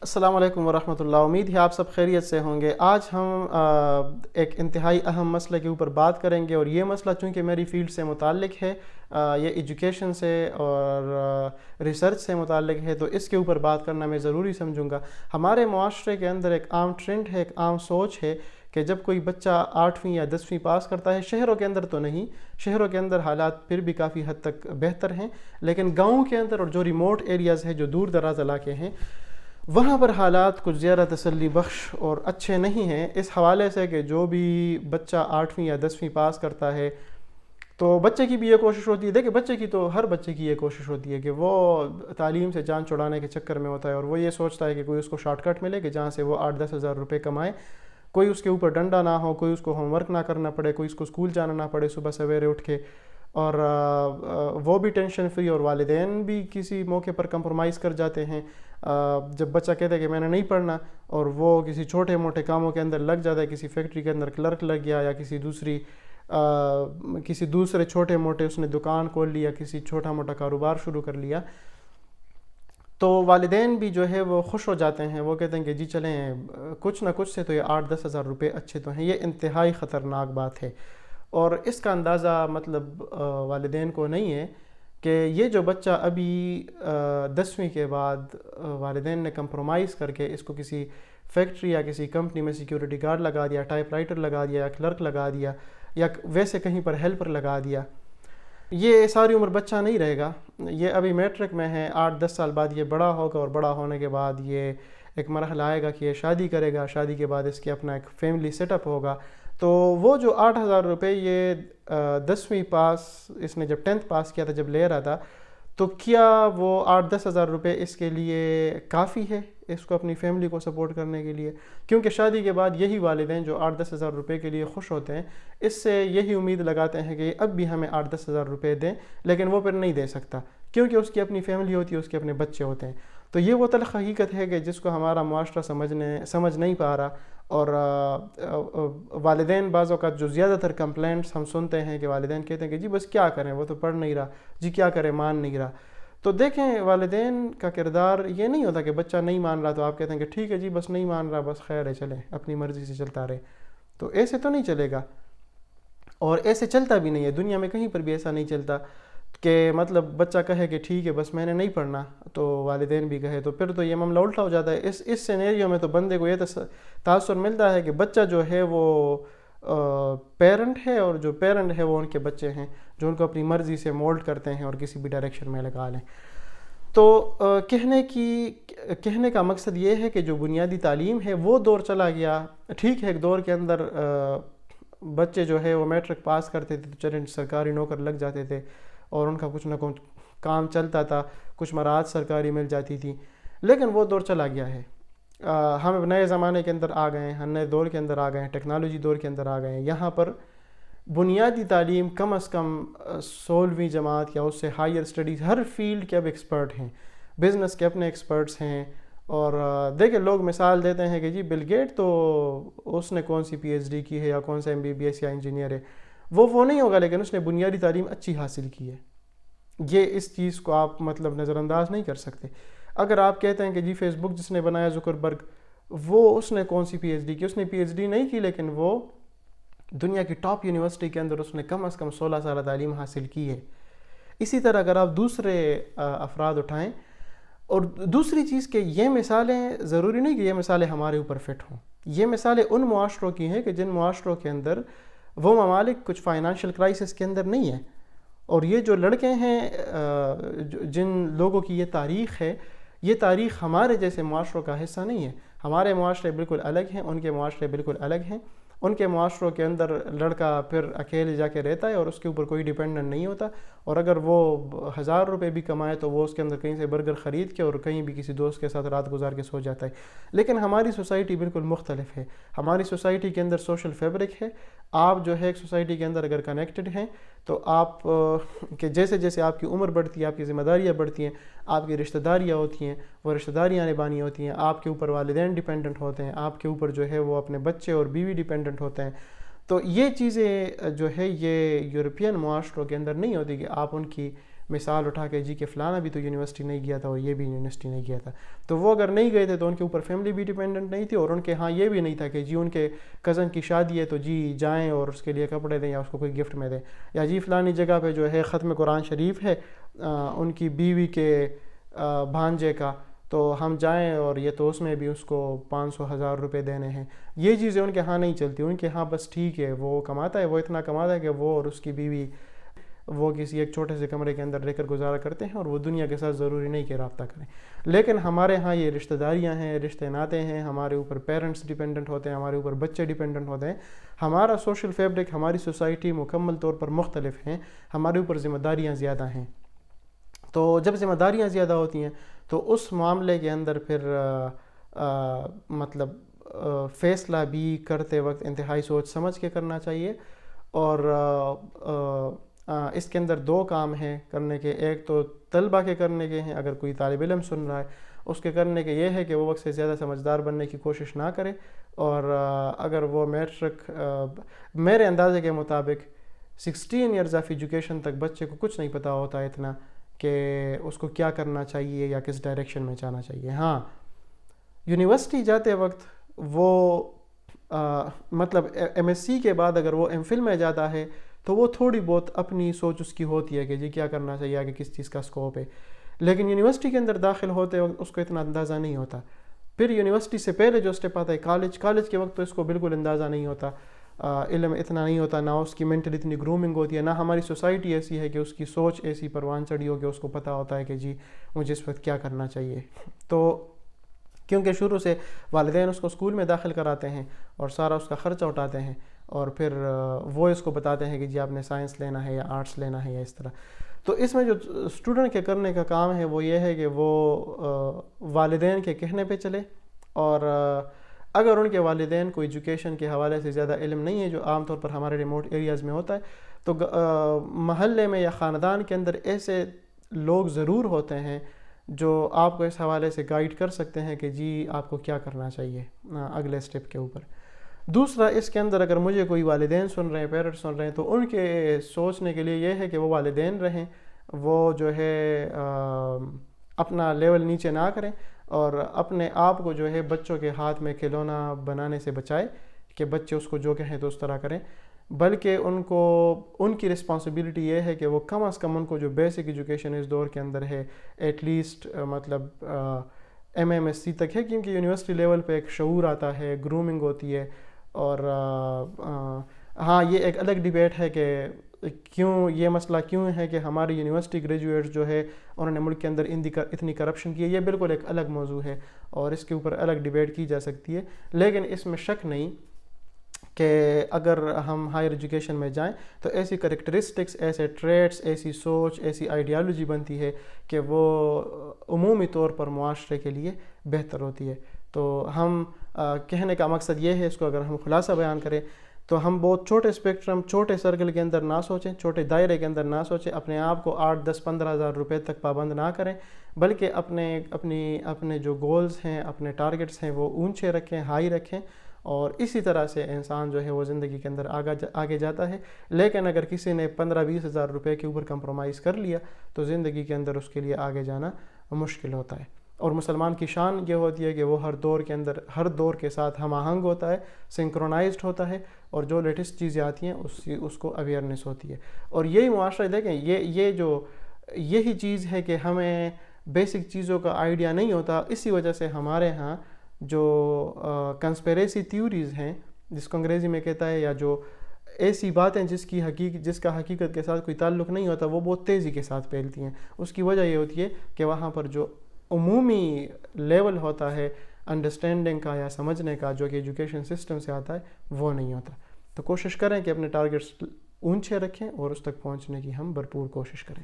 السلام علیکم ورحمۃ اللہ، امید ہے آپ سب خیریت سے ہوں گے۔ آج ہم ایک انتہائی اہم مسئلے کے اوپر بات کریں گے، اور یہ مسئلہ چونکہ میری فیلڈ سے متعلق ہے، یہ ایجوکیشن سے اور ریسرچ سے متعلق ہے، تو اس کے اوپر بات کرنا میں ضروری سمجھوں گا۔ ہمارے معاشرے کے اندر ایک عام ٹرینڈ ہے، ایک عام سوچ ہے کہ جب کوئی بچہ 8ویں یا 10ویں پاس کرتا ہے، شہروں کے اندر تو نہیں، شہروں کے اندر حالات پھر بھی کافی حد تک بہتر ہیں، لیکن گاؤں کے اندر اور جو ریموٹ ایریاز ہیں، جو دور دراز علاقے ہیں، وہاں پر حالات کچھ زیادہ تسلی بخش اور اچھے نہیں ہیں، اس حوالے سے کہ جو بھی بچہ 8ویں یا 10ویں پاس کرتا ہے تو بچے کی بھی یہ کوشش ہوتی ہے، دیکھیں بچے کی تو ہر بچے کی یہ کوشش ہوتی ہے کہ وہ تعلیم سے جان چھڑانے کے چکر میں ہوتا ہے، اور وہ یہ سوچتا ہے کہ کوئی اس کو شارٹ کٹ ملے کہ جہاں سے وہ 8-10 ہزار روپے کمائے، کوئی اس کے اوپر ڈنڈا نہ ہو، کوئی اس کو ہوم ورک نہ کرنا پڑے، کوئی اس کو اسکول جانا نہ پڑے صبح سویرے اٹھ کے، اور وہ بھی ٹینشن فری، اور والدین بھی کسی موقع پر کمپرومائز کر جاتے ہیں جب بچہ کہتا ہے کہ میں نے نہیں پڑھنا، اور وہ کسی چھوٹے موٹے کاموں کے اندر لگ جاتا ہے، کسی فیکٹری کے اندر کلرک لگ گیا، یا کسی دوسرے چھوٹے موٹے اس نے دکان کھول لیا، کسی چھوٹا موٹا کاروبار شروع کر لیا، تو والدین بھی جو ہے وہ خوش ہو جاتے ہیں، وہ کہتے ہیں کہ جی چلیں کچھ نہ کچھ سے تو یہ 8-10 ہزار روپے اچھے تو ہیں۔ یہ انتہائی خطرناک بات ہے، اور اس کا اندازہ مطلب والدین کو نہیں ہے کہ یہ جو بچہ ابھی 10ویں کے بعد والدین نے کمپرومائز کر کے اس کو کسی فیکٹری یا کسی کمپنی میں سیکیورٹی گارڈ لگا دیا، ٹائپ رائٹر لگا دیا، یا کلرک لگا دیا، یا ویسے کہیں پر ہیلپر لگا دیا، یہ ساری عمر بچہ نہیں رہے گا۔ یہ ابھی میٹرک میں ہے، 8-10 سال بعد یہ بڑا ہوگا، اور بڑا ہونے کے بعد یہ ایک مرحلہ آئے گا کہ یہ شادی کرے گا، شادی کے بعد اس کے اپنا ایک فیملی سیٹ اپ ہوگا، تو وہ جو 8 ہزار روپے یہ 10ویں پاس اس نے جب 10th پاس کیا تھا، جب لے رہا تھا، تو کیا وہ 8-10 ہزار روپے اس کے لیے کافی ہے اس کو اپنی فیملی کو سپورٹ کرنے کے لیے؟ کیونکہ شادی کے بعد یہی والدین جو 8-10 ہزار روپے کے لیے خوش ہوتے ہیں، اس سے یہی امید لگاتے ہیں کہ اب بھی ہمیں 8-10 ہزار روپے دیں، لیکن وہ پھر نہیں دے سکتا کیونکہ اس کی اپنی فیملی ہوتی ہے، اس کے اپنے بچے ہوتے ہیں۔ تو یہ وہ تلخ حقیقت ہے کہ جس کو ہمارا معاشرہ سمجھ نہیں پا رہا، اور والدین بعض اوقات جو زیادہ تر کمپلینٹس ہم سنتے ہیں کہ والدین کہتے ہیں کہ جی بس کیا کریں، وہ تو پڑھ نہیں رہا، جی کیا کریں، مان نہیں رہا۔ تو دیکھیں والدین کا کردار یہ نہیں ہوتا کہ بچہ نہیں مان رہا تو آپ کہتے ہیں کہ ٹھیک ہے جی بس نہیں مان رہا، بس خیر ہے، چلیں اپنی مرضی سے چلتا رہے، تو ایسے تو نہیں چلے گا، اور ایسے چلتا بھی نہیں ہے، دنیا میں کہیں پر بھی ایسا نہیں چلتا کہ مطلب بچہ کہے کہ ٹھیک ہے بس میں نے نہیں پڑھنا تو والدین بھی کہے، تو پھر تو یہ معاملہ الٹا ہو جاتا ہے۔ اس سینیریو میں تو بندے کو یہ تاثر ملتا ہے کہ بچہ جو ہے وہ پیرنٹ ہے، اور جو پیرنٹ ہے وہ ان کے بچے ہیں جو ان کو اپنی مرضی سے مولڈ کرتے ہیں اور کسی بھی ڈائریکشن میں لگا لیں۔ تو کہنے کا مقصد یہ ہے کہ جو بنیادی تعلیم ہے وہ دور چلا گیا، ٹھیک ہے ایک دور کے اندر بچے جو ہے وہ میٹرک پاس کرتے تھے تو چلیں سرکاری نوکر لگ جاتے تھے، اور ان کا کچھ نہ کچھ کام چلتا تھا، کچھ مراحت سرکاری مل جاتی تھی، لیکن وہ دور چلا گیا ہے۔ ہم اب نئے زمانے کے اندر آ گئے ہیں، ہم نئے دور کے اندر آ گئے ہیں، ٹیکنالوجی دور کے اندر آ گئے ہیں۔ یہاں پر بنیادی تعلیم کم از کم 16ویں جماعت یا اس سے ہائر اسٹڈیز، ہر فیلڈ کے اب ایکسپرٹ ہیں، بزنس کے اپنے ایکسپرٹس ہیں، اور دیکھیں لوگ مثال دیتے ہیں کہ جی بل گیٹ تو اس نے کون سی پی ایچ ڈی کی ہے، یا کون سا MBBS یا انجینئر ہے، وہ نہیں ہوگا، لیکن اس نے بنیادی تعلیم اچھی حاصل کی ہے۔ یہ اس چیز کو آپ مطلب نظر انداز نہیں کر سکتے۔ اگر آپ کہتے ہیں کہ جی فیس بک جس نے بنایا زکربرگ، اس نے کون سی پی ایچ ڈی کی، اس نے پی ایچ ڈی نہیں کی، لیکن وہ دنیا کی ٹاپ یونیورسٹی کے اندر اس نے کم از کم 16 سالہ تعلیم حاصل کی ہے۔ اسی طرح اگر آپ دوسرے افراد اٹھائیں، اور دوسری چیز کہ یہ مثالیں ضروری نہیں کہ یہ مثالیں ہمارے اوپر فٹ ہوں، یہ مثالیں ان معاشروں کی ہیں کہ جن معاشروں کے اندر وہ ممالک کچھ فائنانشیل کرائسس کے اندر نہیں ہیں، اور یہ جو لڑکے ہیں جن لوگوں کی یہ تاریخ ہے، یہ تاریخ ہمارے جیسے معاشروں کا حصہ نہیں ہے۔ ہمارے معاشرے بالکل الگ ہیں، ان کے معاشرے بالکل الگ ہیں۔ ان کے معاشروں کے اندر لڑکا پھر اکیلے جا کے رہتا ہے اور اس کے اوپر کوئی ڈیپینڈنٹ نہیں ہوتا، اور اگر وہ 1000 روپے بھی کمائے تو وہ اس کے اندر کہیں سے برگر خرید کے اور کہیں بھی کسی دوست کے ساتھ رات گزار کے سو جاتا ہے۔ لیکن ہماری سوسائٹی بالکل مختلف ہے۔ ہماری سوسائٹی کے اندر سوشل فیبرک ہے۔ آپ جو ہے ایک سوسائٹی کے اندر اگر کنیکٹڈ ہیں تو آپ کہ جیسے جیسے آپ کی عمر بڑھتی ہے، آپ کی ذمہ داریاں بڑھتی ہیں، آپ کی رشتہ داریاں ہوتی ہیں، وہ رشتہ داریاں نبھانی ہوتی ہیں، آپ کے اوپر والدین ڈیپینڈنٹ ہوتے ہیں، آپ کے اوپر جو ہے وہ اپنے بچے اور بیوی ڈیپینڈنٹ ہوتے ہیں، تو یہ چیزیں جو ہے یہ یورپین معاشروں کے اندر نہیں ہوتی کہ آپ ان کی مثال اٹھا کے جی کہ فلانا بھی تو یونیورسٹی نہیں گیا تھا اور یہ بھی یونیورسٹی نہیں گیا تھا. تو وہ اگر نہیں گئے تھے تو ان کے اوپر فیملی بھی ڈیپینڈنٹ نہیں تھی, اور ان کے ہاں یہ بھی نہیں تھا کہ جی ان کے کزن کی شادی ہے تو جی جائیں اور اس کے لیے کپڑے دیں یا اس کو کوئی گفٹ میں دیں, یا جی فلانی جگہ پہ جو ہے ختم قرآن شریف ہے ان کی بیوی کے بھانجے کا, تو ہم جائیں اور یہ تو اس میں بھی اس کو 500,000 روپے دینے ہیں. یہ چیزیں ان کے ہاں نہیں چلتی. ان کے ہاں بس ٹھیک ہے وہ کماتا ہے, وہ اتنا کماتا ہے کہ وہ اور اس کی بیوی وہ کسی ایک چھوٹے سے کمرے کے اندر رہ کر گزارا کرتے ہیں, اور وہ دنیا کے ساتھ ضروری نہیں کہ رابطہ کریں. لیکن ہمارے ہاں یہ رشتہ داریاں ہیں, رشتے ناتے ہیں, ہمارے اوپر پیرنٹس ڈیپینڈنٹ ہوتے ہیں, ہمارے اوپر بچے ڈیپینڈنٹ ہوتے ہیں. ہمارا سوشل فیبرک, ہماری سوسائٹی مکمل طور پر مختلف ہیں, ہمارے اوپر ذمہ داریاں زیادہ ہیں. تو جب ذمہ داریاں زیادہ ہوتی ہیں تو اس معاملے کے اندر پھر مطلب فیصلہ بھی کرتے وقت انتہائی سوچ سمجھ کے کرنا چاہیے. اور اس کے اندر دو کام ہیں کرنے کے, ایک تو طلبہ کے کرنے کے ہیں, اگر کوئی طالب علم سن رہا ہے اس کے کرنے کے یہ ہے کہ وہ وقت سے زیادہ سمجھدار بننے کی کوشش نہ کرے, اور اگر وہ میٹرک میرے اندازے کے مطابق 16 ایئرز آف ایجوکیشن تک بچے کو کچھ نہیں پتہ ہوتا اتنا کہ اس کو کیا کرنا چاہیے یا کس ڈائریکشن میں جانا چاہیے. ہاں یونیورسٹی جاتے وقت وہ مطلب ایم ایس سی کے بعد اگر وہ ایم فل میں جاتا ہے تو وہ تھوڑی بہت اپنی سوچ اس کی ہوتی ہے کہ جی کیا کرنا چاہیے, آگے کس چیز کا اسکوپ ہے. لیکن یونیورسٹی کے اندر داخل ہوتے وقت اس کو اتنا اندازہ نہیں ہوتا. پھر یونیورسٹی سے پہلے جو اسٹیپ آتا ہے کالج کے وقت تو اس کو بالکل اندازہ نہیں ہوتا, علم اتنا نہیں ہوتا, نہ اس کی مینٹل اتنی گرومنگ ہوتی ہے, نہ ہماری سوسائٹی ایسی ہے کہ اس کی سوچ ایسی پروان چڑھی ہو کہ اس کو پتہ ہوتا ہے کہ جی مجھے اس وقت کیا کرنا چاہیے. تو کیونکہ شروع سے والدین اس کو اسکول میں داخل کراتے ہیں اور سارا اس کا خرچہ اٹھاتے ہیں, اور پھر وہ اس کو بتاتے ہیں کہ جی آپ نے سائنس لینا ہے یا آرٹس لینا ہے یا اس طرح. تو اس میں جو اسٹوڈنٹ کے کرنے کا کام ہے وہ یہ ہے کہ وہ والدین کے کہنے پہ چلے, اور اگر ان کے والدین کو ایجوکیشن کے حوالے سے زیادہ علم نہیں ہے, جو عام طور پر ہمارے ریموٹ ایریاز میں ہوتا ہے, تو محلے میں یا خاندان کے اندر ایسے لوگ ضرور ہوتے ہیں جو آپ کو اس حوالے سے گائیڈ کر سکتے ہیں کہ جی آپ کو کیا کرنا چاہیے اگلے سٹیپ کے اوپر. دوسرا اس کے اندر اگر مجھے کوئی والدین سن رہے ہیں, پیرنٹس سن رہے ہیں, تو ان کے سوچنے کے لیے یہ ہے کہ وہ والدین رہیں, وہ جو ہے اپنا لیول نیچے نہ کریں, اور اپنے آپ کو جو ہے بچوں کے ہاتھ میں کھلونا بنانے سے بچائے کہ بچے اس کو جو کہیں تو اس طرح کریں, بلکہ ان کی رسپانسبلٹی یہ ہے کہ وہ کم از کم ان کو جو بیسک ایجوکیشن اس دور کے اندر ہے ایٹ لیسٹ مطلب ایم ایس سی تک ہے, کیونکہ یونیورسٹی لیول پہ ایک شعور آتا ہے, گرومنگ ہوتی ہے. اور ہاں یہ ایک الگ ڈیبیٹ ہے کہ کیوں یہ مسئلہ کیوں ہے کہ ہماری یونیورسٹی گریجویٹس جو ہے انہوں نے ملک کے اندر اتنی کرپشن کی ہے, یہ بالکل ایک الگ موضوع ہے اور اس کے اوپر الگ ڈیبیٹ کی جا سکتی ہے. لیکن اس میں شک نہیں کہ اگر ہم ہائر ایجوکیشن میں جائیں تو ایسی کریکٹرسٹکس, ایسے ٹریٹس, ایسی سوچ, ایسی آئیڈیالوجی بنتی ہے کہ وہ عمومی طور پر معاشرے کے لیے بہتر ہوتی ہے. تو ہم کہنے کا مقصد یہ ہے, اس کو اگر ہم خلاصہ بیان کریں تو ہم بہت چھوٹے اسپیکٹرم, چھوٹے سرکل کے اندر نہ سوچیں, چھوٹے دائرے کے اندر نہ سوچیں, اپنے آپ کو 8, 10, 15 ہزار روپے تک پابند نہ کریں, بلکہ اپنے جو گولز ہیں, اپنے ٹارگٹس ہیں وہ اونچے رکھیں, ہائی رکھیں, اور اسی طرح سے انسان جو ہے وہ زندگی کے اندر آگے جاتا ہے. لیکن اگر کسی نے 15-20 ہزار روپے کے اوپر کمپرومائز کر لیا تو زندگی کے اندر اس کے لیے آگے جانا مشکل ہوتا ہے. اور مسلمان کی شان یہ ہوتی ہے کہ وہ ہر دور کے ساتھ ہم آہنگ ہوتا ہے, سنکرونائزڈ ہوتا ہے, اور جو لیٹسٹ چیزیں آتی ہیں اس کو اویئرنیس ہوتی ہے. اور یہی معاشرہ دیکھیں, یہی چیز ہے کہ ہمیں بیسک چیزوں کا آئیڈیا نہیں ہوتا. اسی وجہ سے ہمارے ہاں جو کنسپیریسی تھیوریز ہیں, جس کو انگریزی میں کہتا ہے, یا جو ایسی باتیں جس کا حقیقت کے ساتھ کوئی تعلق نہیں ہوتا, وہ بہت تیزی کے ساتھ پھیلتی ہیں. اس کی وجہ یہ ہوتی ہے کہ وہاں پر جو عمومی لیول ہوتا ہے انڈرسٹینڈنگ کا یا سمجھنے کا, جو کہ ایجوکیشن سسٹم سے آتا ہے, وہ نہیں ہوتا. تو کوشش کریں کہ اپنے ٹارگٹس اونچے رکھیں اور اس تک پہنچنے کی ہم بھرپور کوشش کریں.